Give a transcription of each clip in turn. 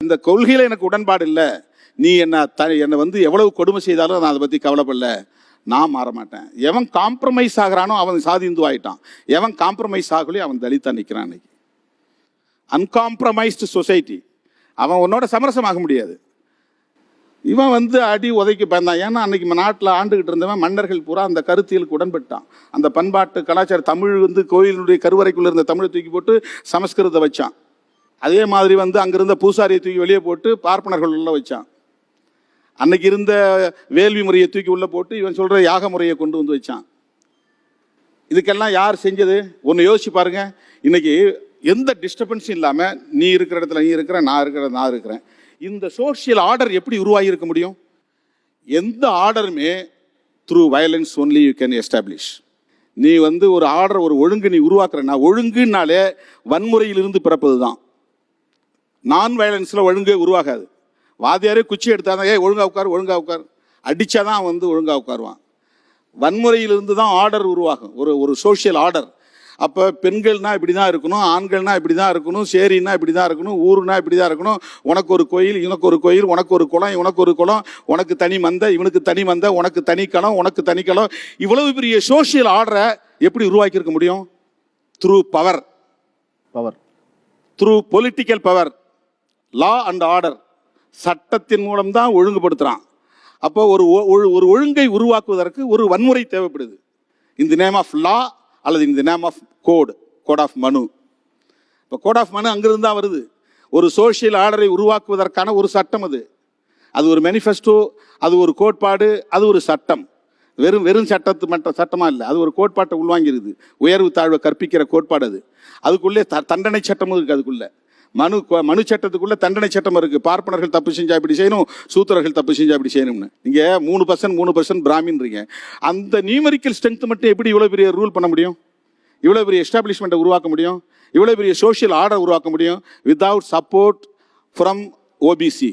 இந்த கொள்கையில் எனக்கு உடன்பாடு இல்லை, நீ என்னை வந்து எவ்வளவு கொடுமை செய்தாலும் நான் அதை பற்றி கவலைப்படல, நான் மாற மாட்டேன். எவன் காம்ப்ரமைஸ் ஆகிறானோ அவன் சாதி இந்து ஆகிட்டான், எவன் காம்ப்ரமைஸ் ஆகலையோ அவன் தலித்தா நிற்கிறான். இன்னைக்கு அன்காம்ப்ரமைஸ்டு சொசைட்டி. அவன் உன்னோட சமரசமாக முடியாது. இவன் வந்து அடி உதைக்கு பயந்தான். ஏன்னா அன்னைக்கு நாட்டில் ஆண்டுகிட்டு இருந்தவன் மன்னர்கள் பூரா அந்த கருத்தியலுக்கு உடன்பட்டான். அந்த பண்பாட்டு கலாச்சார தமிழ் வந்து கோயிலுடைய கருவறைக்குள்ள இருந்த தமிழை தூக்கி போட்டு சமஸ்கிருதத்தை வச்சான். அதே மாதிரி வந்து அங்கிருந்த பூசாரியை தூக்கி வெளியே போட்டு பார்ப்பனர்கள் உள்ள வச்சான். அன்னைக்கு இருந்த வேள்வி முறையை தூக்கி உள்ள போட்டு இவன் சொல்ற யாக முறையை கொண்டு வந்து வச்சான். இதுக்கெல்லாம் யார் செஞ்சது? ஒன்று யோசிச்சு பாருங்க. இன்னைக்கு எந்த டிஸ்டர்பன்ஸும் இல்லாமல் நீ இருக்கிற இடத்துல நீ இருக்கிற, நான் இருக்கிற நான் இருக்கிறேன், இந்த சோஷியல் ஆர்டர் எப்படி உருவாகி இருக்க முடியும்? எந்த ஆர்டருமே through violence only you can establish. நீ வந்து ஒரு ஆர்டர், ஒரு ஒழுங்கு நீ உருவாக்குறனா, ஒழுங்குனாலே வன்முறையிலிருந்து பிறப்பது தான். நான் வயலன்ஸில் ஒழுங்கே உருவாகாது. வாதியாரே குச்சி எடுத்தாதான் ஒழுங்கா உட்கார் ஒழுங்கா உட்கார் அடித்தாதான் வந்து ஒழுங்கா உட்காருவான். வன்முறையிலிருந்து தான் ஆர்டர் உருவாகும், ஒரு சோஷியல் ஆர்டர். அப்போ பெண்கள்னா இப்படி தான் இருக்கணும், ஆண்கள்னா இப்படி தான் இருக்கணும், சேரின்னா இப்படி தான் இருக்கணும், ஊருனா இப்படி தான் இருக்கணும், உனக்கு ஒரு கோயில் இவனுக்கு ஒரு கோயில், உனக்கு ஒரு குளம் இவனுக்கு ஒரு குளம், உனக்கு தனி மந்தை இவனுக்கு தனி மந்தை, உனக்கு தனி களம் உனக்கு தனி களம். இவ்வளவு பெரிய சோஷியல் ஆர்டரை எப்படி உருவாக்கி இருக்க முடியும்? Through power, through political power, law and order. சட்டத்தின் மூலம்தான் ஒழுங்குபடுத்துகிறான். அப்போ ஒரு ஒழுங்கை உருவாக்குவதற்கு ஒரு வன்முறை தேவைப்படுது. இன் தி நேம் ஆஃப் லா அல்லது in the name of code of Manu. இப்போ கோட் ஆஃப் மனு அங்கிருந்து தான் வருது. ஒரு சோஷியல் ஆர்டரை உருவாக்குவதற்கான ஒரு சட்டம் அது. அது ஒரு மேனிஃபெஸ்டோ, அது ஒரு கோட்பாடு, அது ஒரு சட்டம். வெறும் சட்டமாக இல்லை, அது ஒரு கோட்பாட்டை உள்வாங்கிருது. உயர்வு தாழ்வை கற்பிக்கிற கோட்பாடு அது. அதுக்குள்ளே தண்டனை சட்டமும் இருக்குது. அதுக்குள்ளே மனு சட்டத்துக்குள்ள தண்டனை சட்டம் இருக்கு. பார்ப்பனர்கள் தப்பு செஞ்சா இப்படி செய்யணும், சூத்திரர்கள் தப்பு செஞ்சா இப்படி செய்யணும்னு. நீங்க 3% பிராமின்றீங்க. அந்த நியூமெரிக்கல் ஸ்ட்ரென்த் மட்டும் எப்படி இவ்வளவு பெரிய ரூல் பண்ண முடியும்? இவ்வளவு பெரிய எஸ்டாப்ளிஷ்மெண்ட்டை உருவாக்க முடியும்? இவ்வளவு பெரிய சோஷியல் ஆர்டர் உருவாக்க முடியும்? Without support from OBC.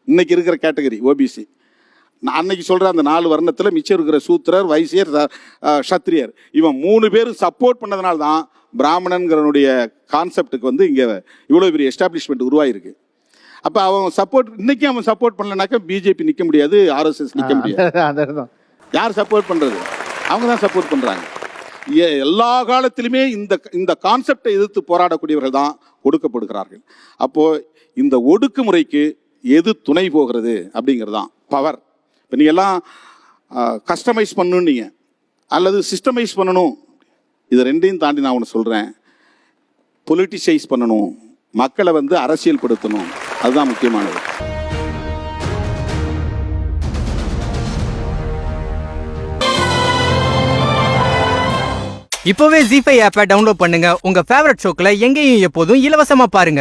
இன்னைக்கு இருக்கிற கேட்டகரி ஓபிசி. நான் அன்னைக்கு சொல்ற அந்த 4 வர்ணத்தில் மிச்சம் இருக்கிற சூத்திரர், வைசியர், சத்திரியர், இவன் 3 பேரும் சப்போர்ட் பண்ணதுனால தான் பிராமணன்கிறனுடைய கான்செப்டுக்கு வந்து இங்கே இவ்வளோ பெரிய எஸ்டாப்ளிஷ்மெண்ட் உருவாயிருக்கு. அப்போ அவன் சப்போர்ட், இன்னைக்கு அவன் சப்போர்ட் பண்ணலனாக்கா பிஜேபி நிற்க முடியாது, ஆர்எஸ்எஸ் நிற்க முடியாது. யார் சப்போர்ட் பண்ணுறது? அவங்க தான் சப்போர்ட் பண்ணுறாங்க. எல்லா காலத்திலுமே இந்த கான்செப்டை எதிர்த்து போராடக்கூடியவர்கள் தான் ஒடுக்கப்படுகிறார்கள். அப்போது இந்த ஒடுக்குமுறைக்கு எது துணை போகிறது அப்படிங்கிறது தான் பவர். இப்போ நீங்கள் எல்லாம் கஸ்டமைஸ் பண்ணணும் நீங்கள் அல்லது சிஸ்டமைஸ் பண்ணணும். இது ரெண்டையும் தாண்டி நான் ஒன்று சொல்கிறேன், பொலிட்டிசைஸ் பண்ணணும், மக்களை வந்து அரசியல் படுத்தணும். அதுதான் முக்கியமானது. இப்போவே ZEE5 ஆப்பை டவுன்லோட் பண்ணுங்க. உங்க ஃபேவரட் ஷோக்களை எங்கேயும் எப்போதும் இலவசமா பாருங்க.